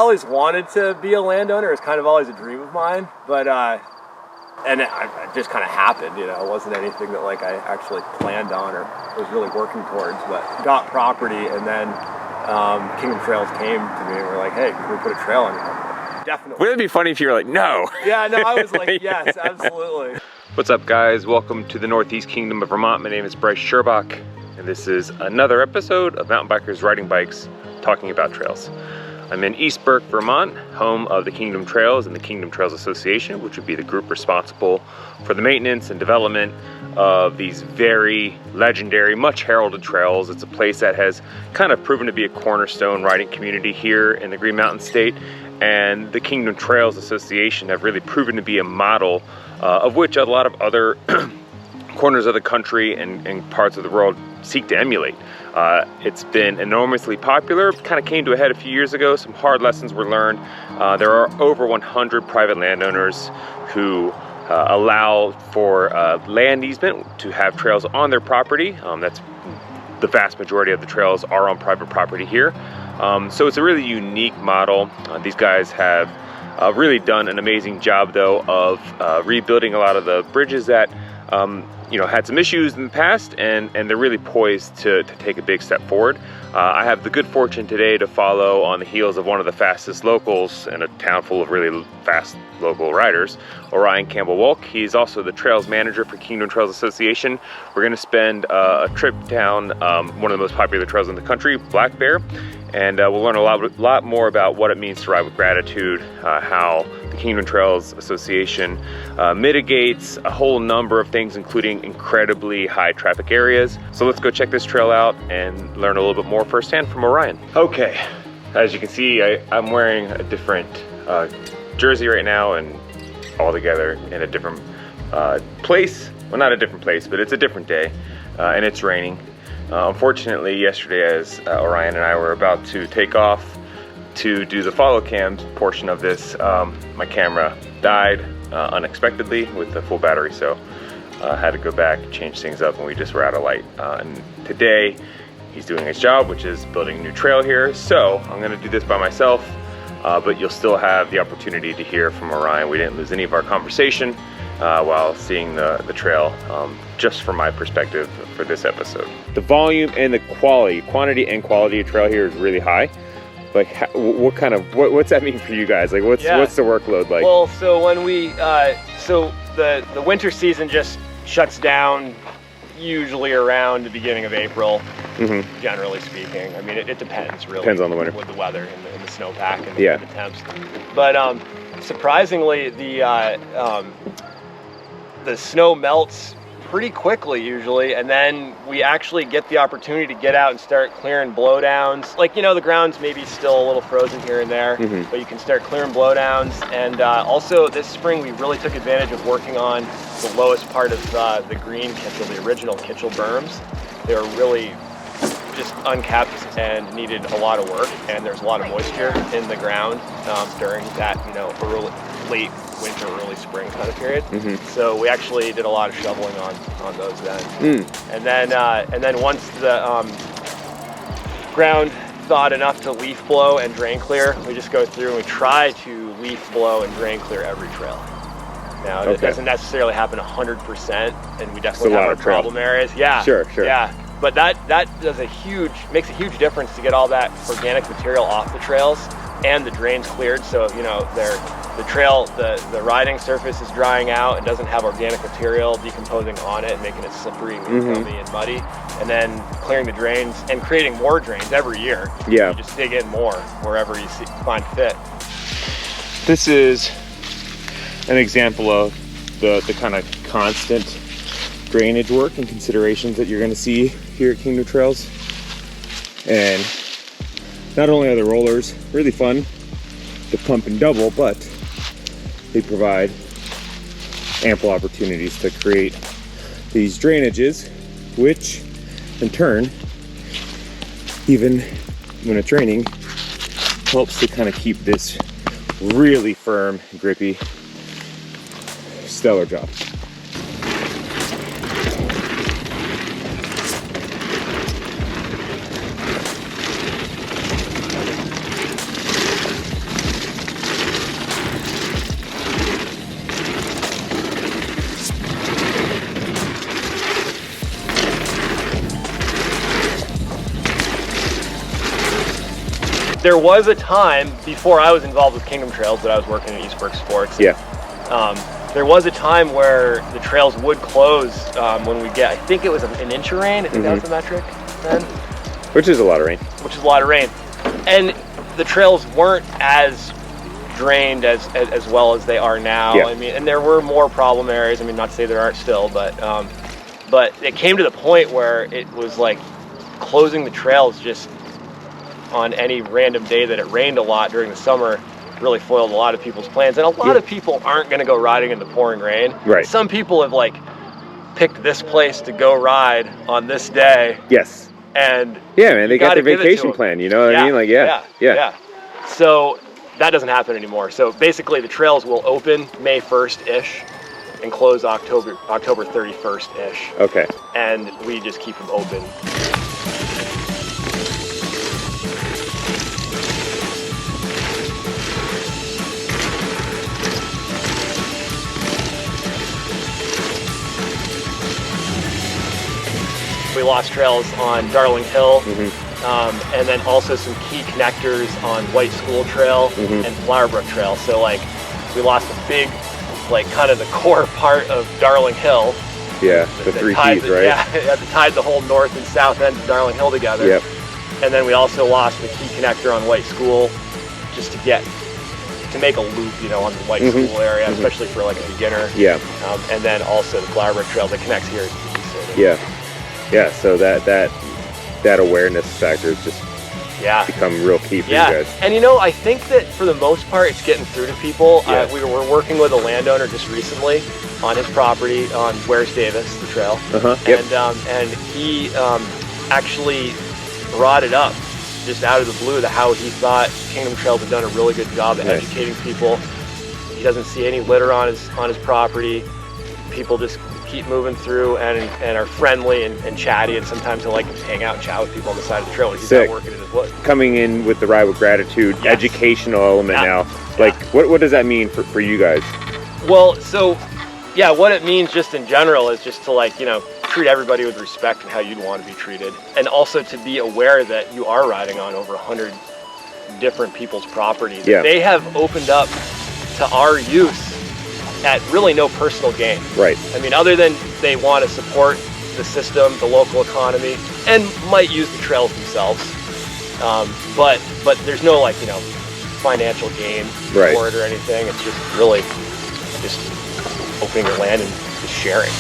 always wanted to be a landowner. It was kind of always a dream of mine, but and it just kind of happened, you know. It wasn't anything that like I actually planned on or was really working towards, but got property, and then Kingdom Trails came to me and were like, hey, can we put a trail on here? Definitely. Wouldn't it be funny if you were like, no? Yeah, no, I was like, yes, absolutely. What's up, guys? Welcome to the Northeast Kingdom of Vermont. My name is Brice Sherbach, and this is another episode of Mountain Bikers Riding Bikes, talking about trails. I'm in East Burke, Vermont, home of the Kingdom Trails and the Kingdom Trails Association, which would be the group responsible for the maintenance and development of these very legendary, much heralded trails. It's a place that has kind of proven to be a cornerstone riding community here in the Green Mountain State, and the Kingdom Trails Association have really proven to be a model of which a lot of other corners of the country and parts of the world seek to emulate. It's been enormously popular. Kind of came to a head a few years ago. Some hard lessons were learned. There are over 100 private landowners who allow for land easement to have trails on their property. That's the vast majority of the trails are on private property here. So it's a really unique model. These guys have really done an amazing job, though, of rebuilding a lot of the bridges that had some issues in the past, and they're really poised to take a big step forward. I have the good fortune today to follow on the heels of one of the fastest locals in a town full of really fast local riders, Orion Campbell-Wolk. He's also the trails manager for Kingdom Trails Association. We're going to spend a trip down one of the most popular trails in the country, Black Bear, and we'll learn a lot more about what it means to ride with gratitude, how the Kingdom Trails Association mitigates a whole number of things, including incredibly high traffic areas. So let's go check this trail out and learn a little bit more firsthand from Orion. Okay, as you can see, I'm wearing a different jersey right now, and all together in a different place. Well, not a different place, but it's a different day, and it's raining. Unfortunately, yesterday, as Orion and I were about to take off to do the follow cam portion of this, my camera died unexpectedly with the full battery, so I had to go back, change things up, and we just were out of light. And today, he's doing his job, which is building a new trail here, so I'm gonna do this by myself, but you'll still have the opportunity to hear from Orion. We didn't lose any of our conversation while seeing the trail, just from my perspective for this episode. The volume and the quantity and quality of trail here is really high. Like, what's that mean for you guys? Like, what's the workload like? Well, so when we, so the winter season just shuts down usually around the beginning of April, generally speaking. I mean, it depends, really. Depends on the winter. With the weather and the snowpack and the temps. But surprisingly, the snow melts pretty quickly usually, and then we actually get the opportunity to get out and start clearing blowdowns. Like, the ground's maybe still a little frozen here and there, but you can start clearing blowdowns. And also this spring we really took advantage of working on the lowest part of the green Kitchell, the original Kitchell berms. They were really just uncapped and needed a lot of work, and there's a lot of moisture in the ground during that late winter, early spring kind of period. So we actually did a lot of shoveling on those then. And then once the ground thawed enough to leaf blow and drain clear, we just go through and we try to leaf blow and drain clear every trail. Now, it doesn't necessarily happen 100%, and we definitely have our problem areas. Yeah, sure. Yeah, but that makes a huge difference to get all that organic material off the trails and the drains cleared. So the riding surface is drying out and doesn't have organic material decomposing on it and making it slippery and gummy and muddy. And then clearing the drains and creating more drains every year. Yeah. You just dig in more wherever you find fit. This is an example of the kind of constant drainage work and considerations that you're going to see here at Kingdom Trails. And not only are the rollers really fun to pump and double, but they provide ample opportunities to create these drainages, which in turn, even when it's raining, helps to kind of keep this really firm, grippy, stellar job. there was a time before I was involved with Kingdom Trails that I was working in East Burke Sports. Yeah. There was a time where the trails would close when we get, I think it was an inch of rain. I think that was the metric then. Which is a lot of rain. Which is a lot of rain. And the trails weren't as drained as well as they are now. Yeah. I mean, and there were more problem areas. I mean, not to say there aren't still, but it came to the point where it was like closing the trails just on any random day that it rained a lot during the summer really foiled a lot of people's plans. And a lot of people aren't going to go riding in the pouring rain. Right. Some people have like picked this place to go ride on this day. Yes. And yeah, man, they got their vacation plan, you know what I mean? Like, yeah. So that doesn't happen anymore. So basically the trails will open May 1st-ish and close October 31st-ish. Okay. And we just keep them open. We lost trails on Darling Hill, and then also some key connectors on White School Trail and Flower Brook Trail. So like we lost a big, like kind of the core part of Darling Hill. Yeah, the three keys, right? Yeah, that tied the whole north and south end of Darling Hill together. Yep. And then we also lost the key connector on White School just to make a loop, you know, on the White School area, especially for like a beginner. Yeah. And then also the Flower Brook Trail that connects here to the east. Yeah. Yeah, so that awareness factor has just become real key for you guys. And you know, I think that for the most part, it's getting through to people. Yeah. We were working with a landowner just recently on his property on Wares Davis, the trail, and he actually brought it up just out of the blue to how he thought Kingdom Trails had done a really good job at educating people. He doesn't see any litter on his property. People just keep moving through and are friendly and chatty, and sometimes he'll like hang out and chat with people on the side of the trail when he's out working in his woods. Coming in with the Ride with Gratitude educational element now, like what does that mean for you guys? Well, so what it means just in general is just to like, you know, treat everybody with respect and how you'd want to be treated, and also to be aware that you are riding on over 100 different people's properties. Yeah. They have opened up to our use at really no personal gain. Right. I mean, other than they want to support the system, the local economy, and might use the trails themselves. But there's no like, you know, financial gain for it or anything. It's just really just opening your land and just sharing.